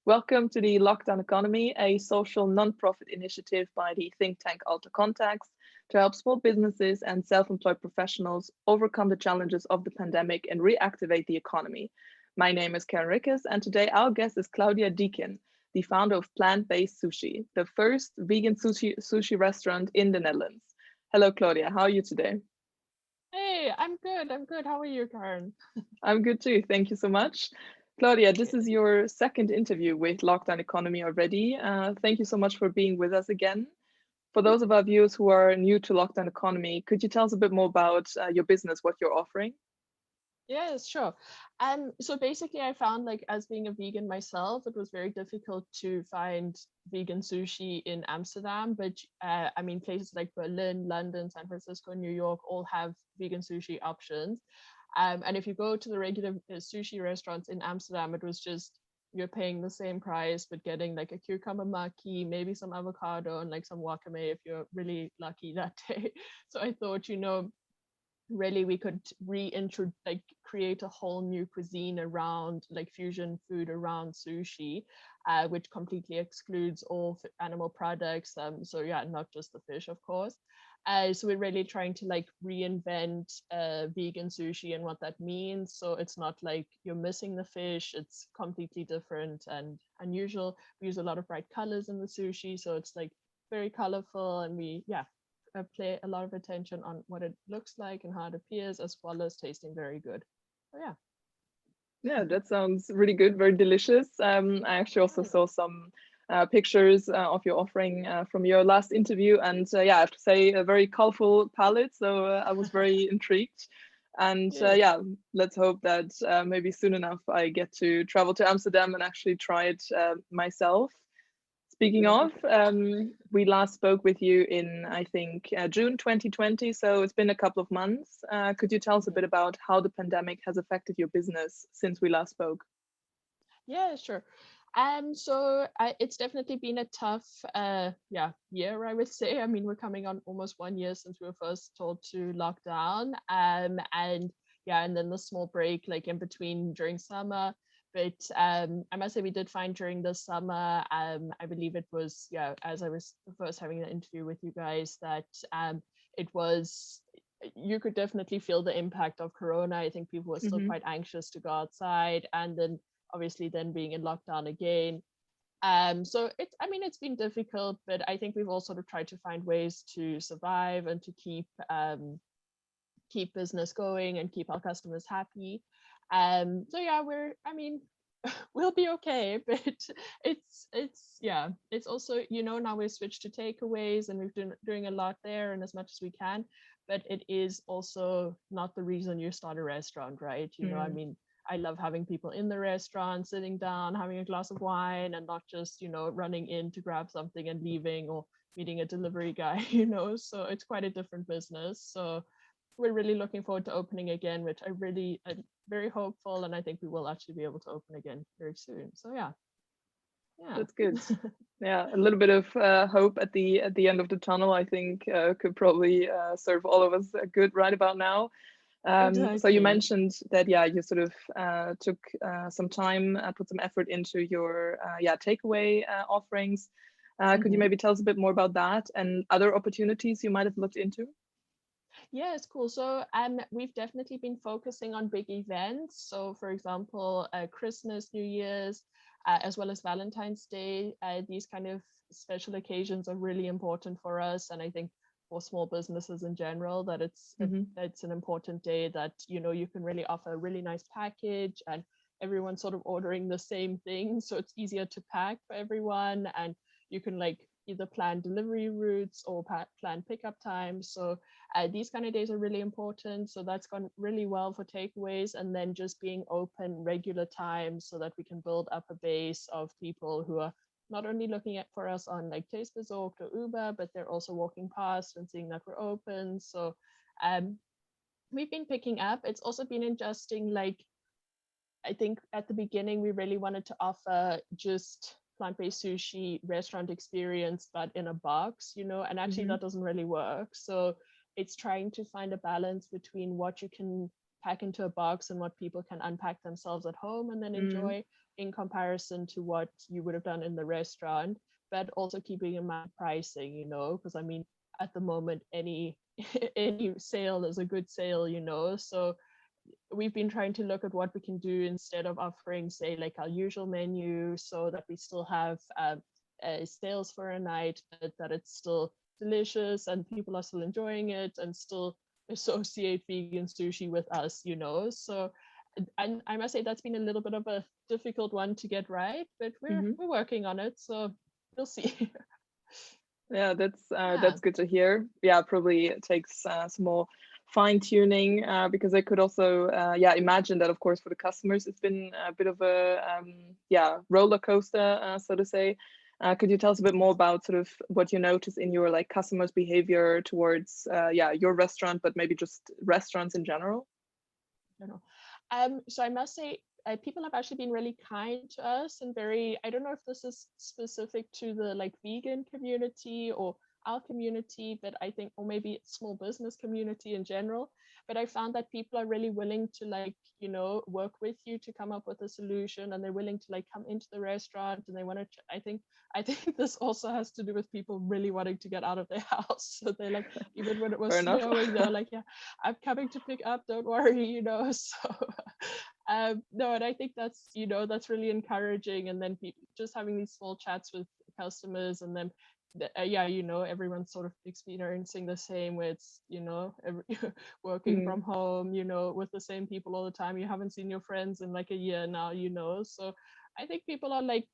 Welcome to the Lockdown Economy, a social non-profit initiative by the think tank AlterContacts to help small businesses and self-employed professionals overcome the challenges of the pandemic and reactivate the economy. My name is Karen Rickes, and today our guest is Claudia Deken, the founder of Plant-Based Sushi, the first vegan sushi restaurant in the Netherlands. Hello, Claudia. How are you today? Hey, I'm good. I'm good. How are you, Karen? I'm good too. Thank you so much. Claudia, this is your second interview with Lockdown Economy already. Thank you so much for being with us again. For those of our viewers who are new to Lockdown Economy, could you tell us a bit more about your business, what you're offering? Yes, sure. So basically I found like as being a vegan myself, it was very difficult to find vegan sushi in Amsterdam, but I mean places like Berlin, London, San Francisco, New York all have vegan sushi options. And if you go to the regular sushi restaurants in Amsterdam, it was just you're paying the same price, but getting like a cucumber maki, maybe some avocado and like some wakame if you're really lucky that day. So I thought, really we could create a whole new cuisine around like fusion food around sushi, which completely excludes all animal products. So yeah, not just the fish, of course. So we're really trying to like reinvent vegan sushi and what that means. So it's not like you're missing the fish, it's completely different and unusual. We use a lot of bright colors in the sushi, so it's like very colorful, and we pay a lot of attention on what it looks like and how it appears, as well as tasting very good. So yeah. Yeah, that sounds really good, very delicious. I actually also saw some pictures of your offering from your last interview, and yeah, I have to say a very colorful palette, so I was very intrigued. And Yes. yeah, let's hope that maybe soon enough I get to travel to Amsterdam and actually try it myself. Speaking of, we last spoke with you in, I think, June 2020, so it's been a couple of months. Could you tell us a bit about how the pandemic has affected your business since we last spoke? Yeah, sure. It's definitely been a tough year, I would say. I mean, we're coming on almost 1 year since we were first told to lock down. And then the small break like in between during summer. But I must say we did find during the summer, I believe it was, as I was first having an interview with you guys, that it was you could definitely feel the impact of corona. I think people were still Hmm. quite anxious to go outside, and then obviously then being in lockdown again. So it's been difficult, but I think we've all sort of tried to find ways to survive and to keep business going and keep our customers happy. So yeah, we'll be okay, but it's also, now we've switched to takeaways and we've been doing a lot there and as much as we can, but it is also not the reason you start a restaurant, right? Mm. I love having people in the restaurant sitting down having a glass of wine and not just running in to grab something and leaving, or meeting a delivery guy. So it's quite a different business. So we're really looking forward to opening again, which I'm very hopeful, and I think we will actually be able to open again very soon. So yeah. That's good. Yeah, a little bit of hope at the end of the tunnel, I think, could probably serve all of us good right about now. So you Exactly. mentioned that, yeah, you sort of took some time, put some effort into your takeaway offerings. Could you Hmm. maybe tell us a bit more about that and other opportunities you might have looked into? Yeah, it's cool. So we've definitely been focusing on big events. So for example, Christmas, New Year's, as well as Valentine's Day. These kind of special occasions are really important for us, and I think for small businesses in general, that Hmm. it's an important day that you can really offer a really nice package, and everyone's sort of ordering the same thing, so it's easier to pack for everyone, and you can like either plan delivery routes or plan pickup times. So these kind of days are really important. So that's gone really well for takeaways, and then just being open regular times so that we can build up a base of people who are not only looking at for us on like Tastebesorgt or Uber, but they're also walking past and seeing that we're open. So um, we've been picking up. It's also been adjusting. Like I think at the beginning we really wanted to offer just plant-based sushi restaurant experience, but in a box, and actually Hmm. that doesn't really work. So it's trying to find a balance between what you can pack into a box and what people can unpack themselves at home and then Mm. enjoy. in comparison to what you would have done in the restaurant, but also keeping in mind pricing, you know, because I mean, at the moment, any any sale is a good sale, you know. So we've been trying to look at what we can do instead of offering, say, like our usual menu, so that we still have sales for a night, but that it's still delicious and people are still enjoying it and still associate vegan sushi with us, you know. So, and I must say that's been a little bit of a difficult one to get right, but we're working on it, so we'll see. Yeah, Yeah. that's good to hear. Yeah, probably it takes some more fine tuning because I could also imagine that, of course, for the customers it's been a bit of a roller coaster, so to say. Could you tell us a bit more about sort of what you notice in your like customers' behavior towards your restaurant, but maybe just restaurants in general? So I must say, people have actually been really kind to us and very, I don't know if this is specific to the like vegan community or our community, but I think, or maybe small business community in general. But I found that people are really willing to like, you know, work with you to come up with a solution, and they're willing to like come into the restaurant, and they want to, I think this also has to do with people really wanting to get out of their house. So they like, even when it was snowing, they're like, yeah, I'm coming to pick up, don't worry, you know. So no, and I think that's, you know, that's really encouraging. And then people just having these small chats with customers, and then you know, everyone's sort of experiencing the same, where it's, you know, working from home, you know, with the same people all the time. You haven't seen your friends in like a year now, you know. So I think people are like,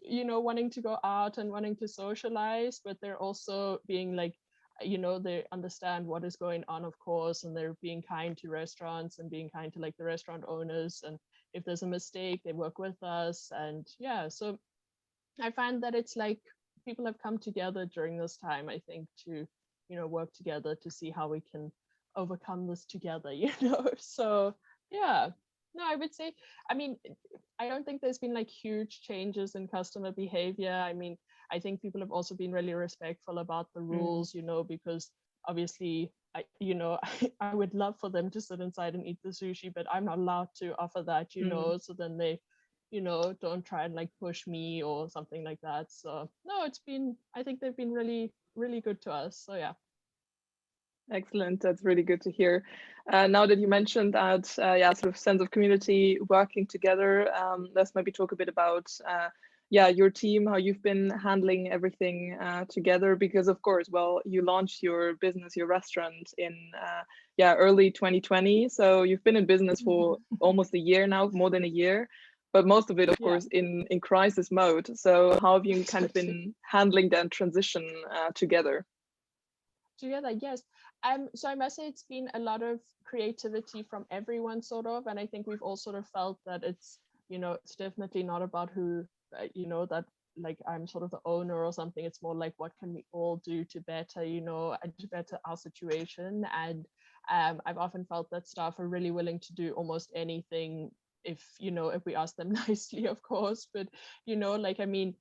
you know, wanting to go out and wanting to socialize, but they're also being like, you know, they understand what is going on, of course, and they're being kind to restaurants and being kind to like the restaurant owners. And if there's a mistake, they work with us. And yeah, so I find that it's like people have come together during this time, I think, to, you know, work together to see how we can overcome this together, you know. So yeah, no, I would say, I mean, I don't think there's been like huge changes in customer behavior. I mean, I think people have also been really respectful about the rules, you know, because obviously, you know, I would love for them to sit inside and eat the sushi, but I'm not allowed to offer that, you know. So then they, you know, don't try and like push me or something like that. So no, it's been, I think they've been really, really good to us. So yeah. Excellent. That's really good to hear. Now that you mentioned that, sort of sense of community, working together, let's maybe talk a bit about, your team, how you've been handling everything together. Because of course, well, you launched your business, your restaurant in, early 2020. So you've been in business for almost a year now, more than a year, but most of it, of course, in crisis mode. So how have you kind of been handling that transition together? Together, yes. So I must say it's been a lot of creativity from everyone, sort of, and I think we've all sort of felt that it's, you know, it's definitely not about who, you know, that like I'm sort of the owner or something. It's more like what can we all do to better, you know, and to better our situation. And I've often felt that staff are really willing to do almost anything if, you know, if we ask them nicely, of course. But, you know, like, I mean,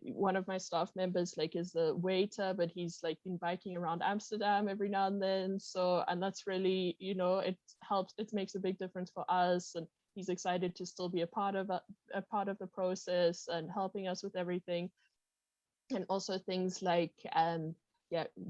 one of my staff members like is a waiter, but he's like been biking around Amsterdam every now and then. So, and that's really, you know, it helps, it makes a big difference for us. And he's excited to still be a part of the process and helping us with everything. And also things like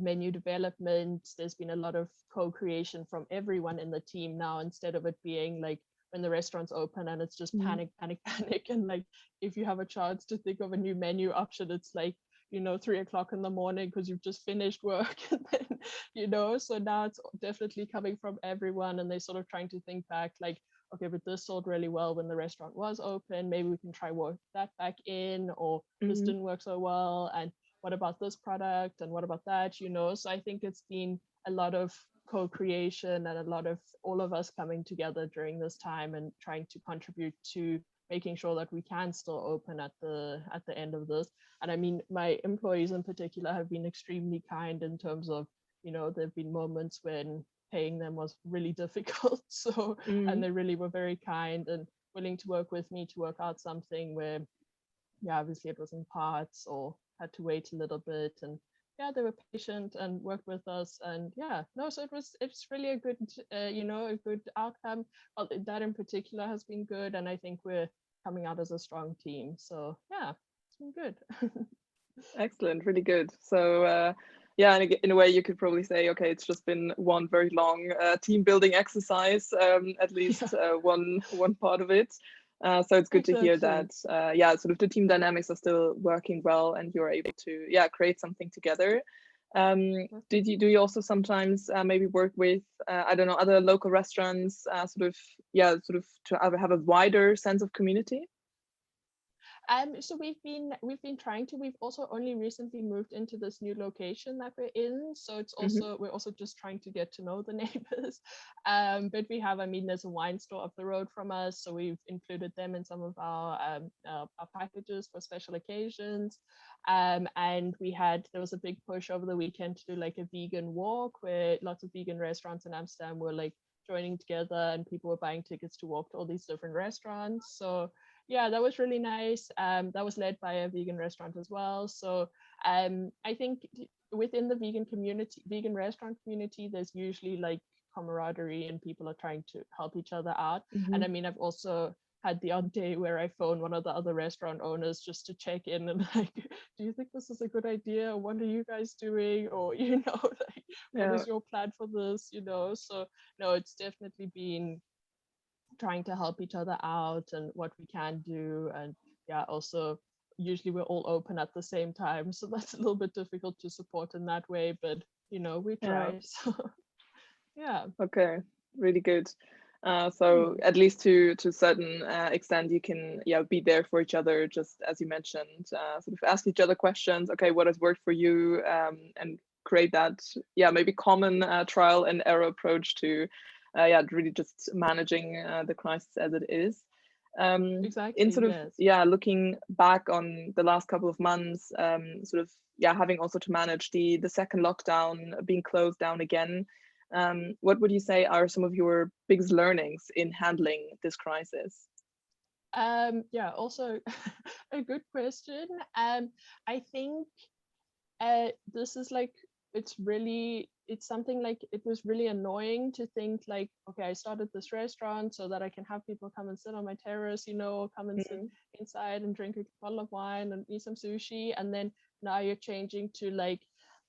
menu development. There's been a lot of co-creation from everyone in the team now, instead of it being like when the restaurant's open and it's just panic, and like if you have a chance to think of a new menu option, it's like, you know, 3 o'clock in the morning because you've just finished work. And then, you know, so now it's definitely coming from everyone, and they're sort of trying to think back like, okay, but this sold really well when the restaurant was open, maybe we can try work that back in, or this didn't work so well, and what about this product, and what about that, you know. So I think it's been a lot of co-creation and a lot of all of us coming together during this time and trying to contribute to making sure that we can still open at the end of this. And I mean, my employees in particular have been extremely kind in terms of, you know, there have been moments when paying them was really difficult. So, and they really were very kind and willing to work with me to work out something where, yeah, obviously it was in parts or had to wait a little bit. And yeah, they were patient and worked with us. And yeah, no, so it's really a good, you know, a good outcome. Well, that in particular has been good. And I think we're coming out as a strong team. So yeah, it's been good. Excellent, really good. So yeah, in a way you could probably say, okay, it's just been one very long team building exercise, at least one part of it. So it's good to hear that, yeah, sort of the team dynamics are still working well and you're able to, yeah, create something together. Do you also sometimes maybe work with, I don't know, other local restaurants, sort of to have a wider sense of community? So we've been trying to. We've also only recently moved into this new location that we're in. So it's also we're also just trying to get to know the neighbors. But we have, I mean, there's a wine store up the road from us, so we've included them in some of our packages for special occasions. And there was a big push over the weekend to do like a vegan walk where lots of vegan restaurants in Amsterdam were like joining together and people were buying tickets to walk to all these different restaurants. So yeah, that was really nice. That was led by a vegan restaurant as well. So I think within the vegan restaurant community, there's usually like camaraderie and people are trying to help each other out. And I mean, I've also had the odd day where I phone one of the other restaurant owners just to check in and like, do you think this is a good idea? What are you guys doing? Or, you know, like, what is your plan for this? You know, so no, it's definitely been trying to help each other out and what we can do. And yeah, also usually we're all open at the same time, so that's a little bit difficult to support in that way, but you know, we try. So yeah. Okay, really good. So at least to a certain extent, you can be there for each other, just as you mentioned, sort of ask each other questions. Okay, what has worked for you, and create that maybe common trial and error approach to really just managing the crisis as it is. Exactly, In sort of looking back on the last couple of months, sort of having also to manage the second lockdown, being closed down again. What would you say are some of your biggest learnings in handling this crisis? Yeah, also a good question. I think this is like, it's something like, it was really annoying to think like, okay, I started this restaurant so that I can have people come and sit on my terrace, you know, come and sit inside and drink a bottle of wine and eat some sushi. And then now you're changing to like,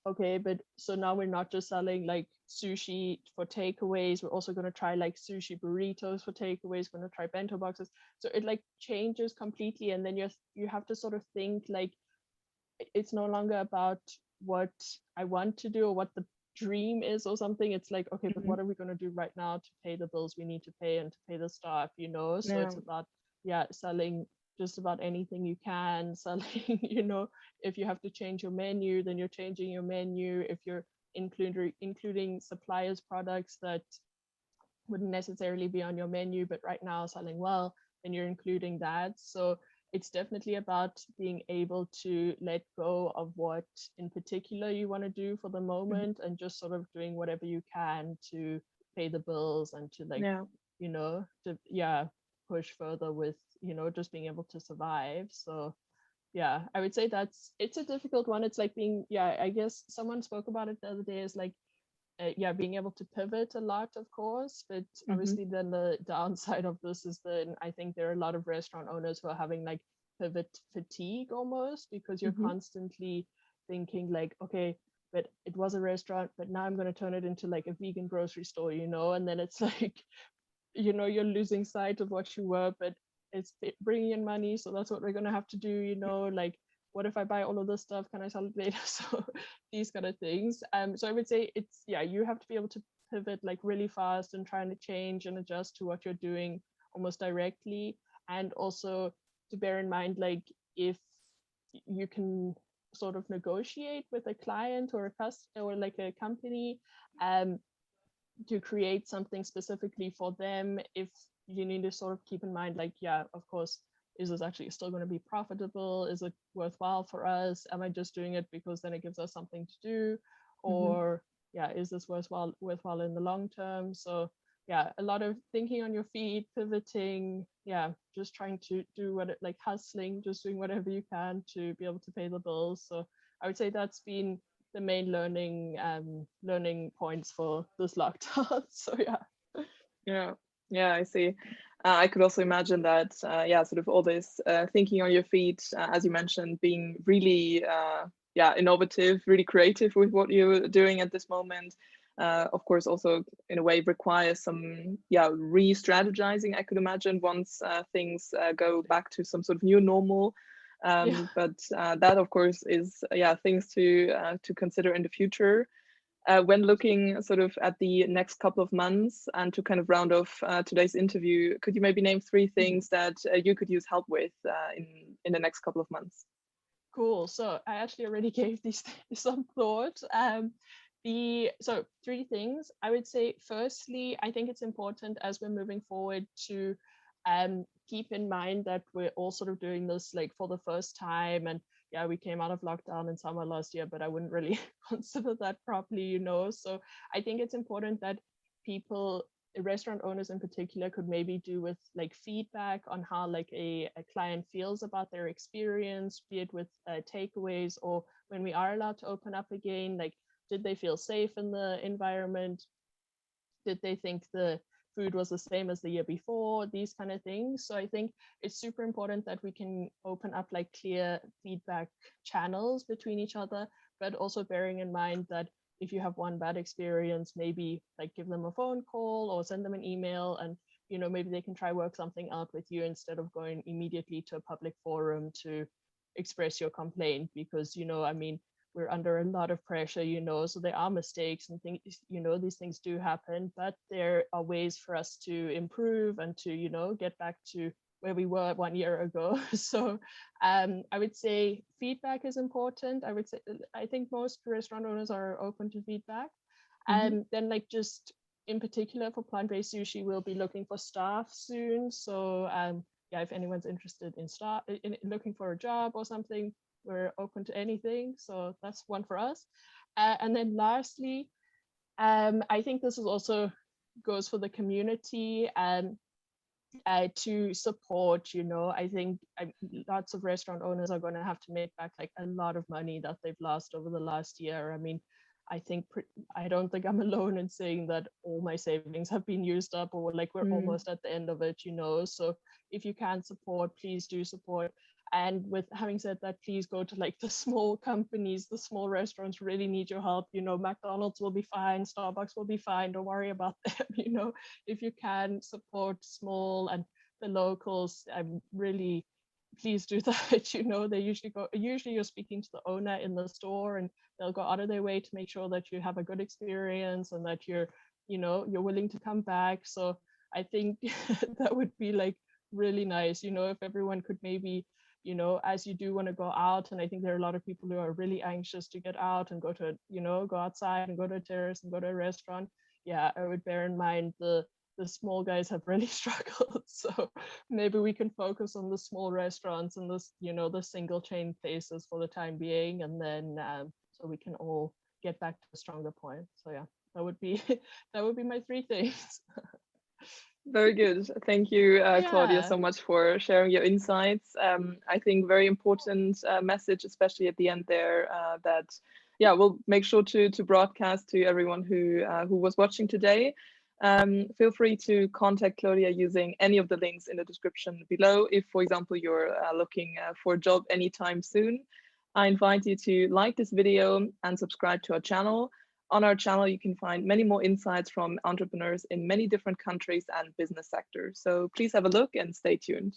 okay, but so now we're not just selling like sushi for takeaways, we're also going to try like sushi burritos for takeaways, we're going to try bento boxes. So it like changes completely. And then you have to sort of think like, it's no longer about what I want to do or what the dream is or something. It's like, okay, but what are we going to do right now to pay the bills we need to pay and to pay the staff, you know? So it's about, selling just about anything you can, selling, you know, if you have to change your menu, then you're changing your menu. If you're including suppliers' products that wouldn't necessarily be on your menu, but right now selling well, then you're including that. So it's definitely about being able to let go of what in particular you want to do for the moment and just sort of doing whatever you can to pay the bills and to like, you know, to push further with, you know, just being able to survive. So yeah, I would say it's a difficult one. It's like being, I guess someone spoke about it the other day, is like, being able to pivot a lot, of course, but obviously then the downside of this is that I think there are a lot of restaurant owners who are having like pivot fatigue almost, because you're constantly thinking like, okay, but it was a restaurant, but now I'm going to turn it into like a vegan grocery store, you know, and then it's like, you know, you're losing sight of what you were, but it's bringing in money, so that's what we're going to have to do, you know, like, what if I buy all of this stuff? Can I sell it later? So these kind of things. So I would say it's, you have to be able to pivot like really fast and trying to change and adjust to what you're doing almost directly. And also to bear in mind, like, if you can sort of negotiate with a client or a customer or like a company to create something specifically for them, if you need to sort of keep in mind, like, of course, is this actually still going to be profitable? Is it worthwhile for us? Am I just doing it because then it gives us something to do? Or is this worthwhile in the long term? So a lot of thinking on your feet, pivoting, just trying to do like hustling, just doing whatever you can to be able to pay the bills. So I would say that's been the main learning points for this lockdown. So I see. I could also imagine that, yeah, sort of all this thinking on your feet, as you mentioned, being really, yeah, innovative, really creative with what you're doing at this moment. Of course, also in a way requires some, yeah, re-strategizing, I could imagine, once things go back to some sort of new normal. Yeah. But that, of course, is, yeah, things to consider in the future. When looking sort of at the next couple of months and to kind of round off today's interview, could you maybe name 3 things that you could use help with in the next couple of months? Cool. So I actually already gave these some thought. So 3 things. I would say, firstly, I think it's important as we're moving forward to keep in mind that we're all sort of doing this like for the first time. And yeah, we came out of lockdown in summer last year, but I wouldn't really consider that properly, you know. So I think it's important that people, restaurant owners in particular, could maybe do with like feedback on how like a client feels about their experience, be it with takeaways, or when we are allowed to open up again, like did they feel safe in the environment, did they think the food was the same as the year before, these kind of things. So I think it's super important that we can open up like clear feedback channels between each other, but also bearing in mind that if you have one bad experience, maybe like give them a phone call or send them an email, and you know, maybe they can try work something out with you instead of going immediately to a public forum to express your complaint, because you know, I mean, we're under a lot of pressure, you know, so there are mistakes and things, you know, these things do happen, but there are ways for us to improve and to, you know, get back to where we were 1 year ago. So I would say feedback is important. I would say, I think most restaurant owners are open to feedback. And then like just in particular for plant-based sushi, we'll be looking for staff soon. So yeah, if anyone's interested in looking for a job or something, we're open to anything. So that's one for us. And then lastly, I think this is also goes for the community and to support, you know, I think lots of restaurant owners are going to have to make back like a lot of money that they've lost over the last year. I mean, I don't think I'm alone in saying that all my savings have been used up, or like we're almost at the end of it, you know. So if you can support, please do support. And with having said that, please go to like the small companies, the small restaurants really need your help. You know, McDonald's will be fine, Starbucks will be fine, don't worry about them. You know, if you can support small and the locals, I'm really, please do that. You know, usually you're speaking to the owner in the store, and they'll go out of their way to make sure that you have a good experience and that you're, you know, you're willing to come back. So I think that would be like really nice, you know, if everyone could maybe, you know, as you do want to go out, and I think there are a lot of people who are really anxious to get out and go to, you know, go outside and go to a terrace and go to a restaurant. Yeah, I would bear in mind the small guys have really struggled. So maybe we can focus on the small restaurants and this, you know, the single chain places for the time being, and then so we can all get back to a stronger point. So yeah, that would be that would be my 3 things. Very good. Thank you, Claudia, Yeah. so much for sharing your insights. I think very important message, especially at the end there, that yeah, we'll make sure to broadcast to everyone who was watching today. Feel free to contact Claudia using any of the links in the description below. If, for example, you're looking for a job anytime soon, I invite you to like this video and subscribe to our channel. On our channel, you can find many more insights from entrepreneurs in many different countries and business sectors. So please have a look and stay tuned.